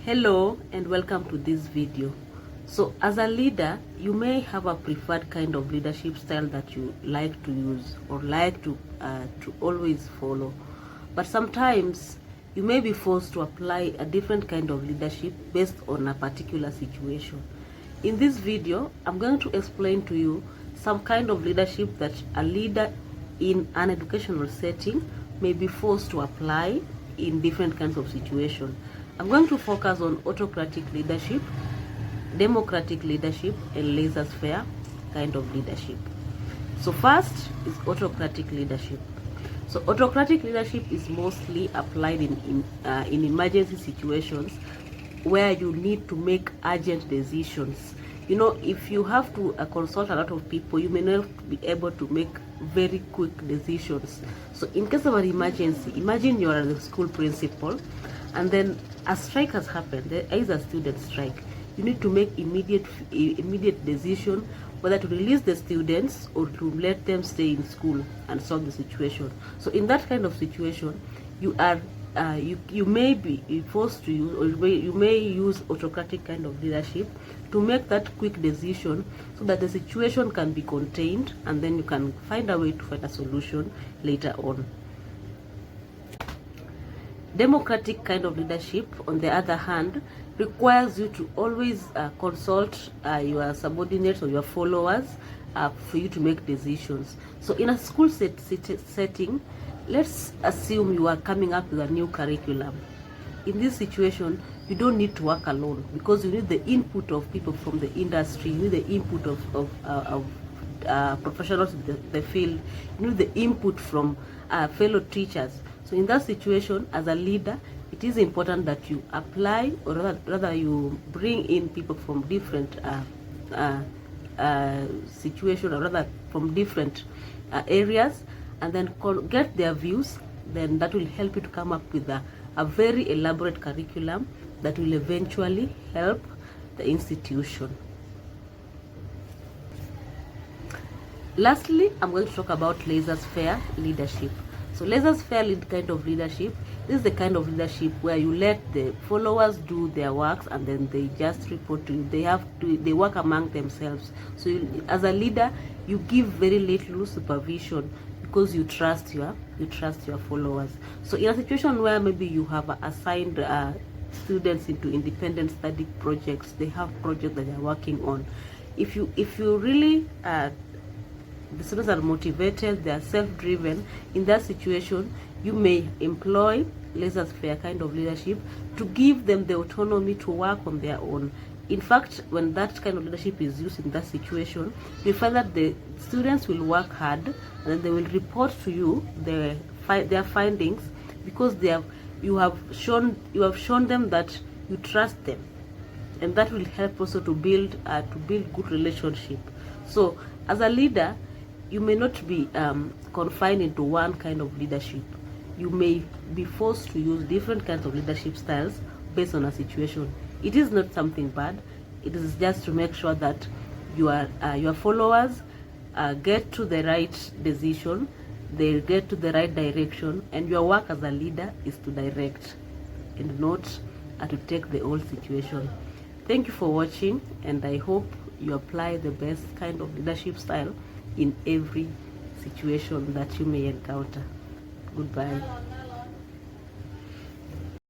Hello and welcome to this video. So as a leader, you may have a preferred kind of leadership style that you like to use or like to always follow, but sometimes you may be forced to apply a different kind of leadership based on a particular situation. In this video, I'm going to explain to you some kind of leadership that a leader in an educational setting may be forced to apply in different kinds of situations. I'm going to focus on autocratic leadership, democratic leadership, and laissez-faire kind of leadership. So first is autocratic leadership. So autocratic leadership is mostly applied in emergency situations where you need to make urgent decisions. You know, if you have to consult a lot of people, you may not be able to make very quick decisions. So in case of an emergency, imagine you are the school principal and then a strike has happened. There is a student strike. You need to make immediate decision whether to release the students or to let them stay in school and solve the situation. So in that kind of situation, you are you may be forced to use, or you may use autocratic kind of leadership to make that quick decision so that the situation can be contained and then you can find a way to find a solution later on. Democratic kind of leadership, on the other hand, requires you to always consult your subordinates or your followers for you to make decisions. So in a school setting, let's assume you are coming up with a new curriculum. In this situation, you don't need to work alone because you need the input of people from the industry, you need the input of professionals in the field, you need the input from fellow teachers. So in that situation, as a leader, it is important that you apply, or rather you bring in people from different situations, or rather from different areas, and then get their views. Then that will help you to come up with a very elaborate curriculum that will eventually help the institution. Lastly, I'm going to talk about laissez-faire leadership. So laissez-faire kind of leadership, this is the kind of leadership where you let the followers do their works and then they just report to you. They work among themselves. So as a leader, you give very little supervision because you trust your followers. So in a situation where maybe you have assigned students into independent study projects, they have projects that they are working on. If you really the students are motivated, they are self-driven, in that situation, you may employ laissez-faire kind of leadership to give them the autonomy to work on their own. In fact, when that kind of leadership is used in that situation, you find that the students will work hard and then they will report to you their findings because you have shown them that you trust them, and that will help also to build good relationship. So as a leader, you may not be confined into one kind of leadership. You may be forced to use different kinds of leadership styles based on a situation. It is not something bad. It is just to make sure that your followers get to the right decision, they get to the right direction, and your work as a leader is to direct and not to take the whole situation. Thank you for watching, and I hope you apply the best kind of leadership style in every situation that you may encounter. Goodbye.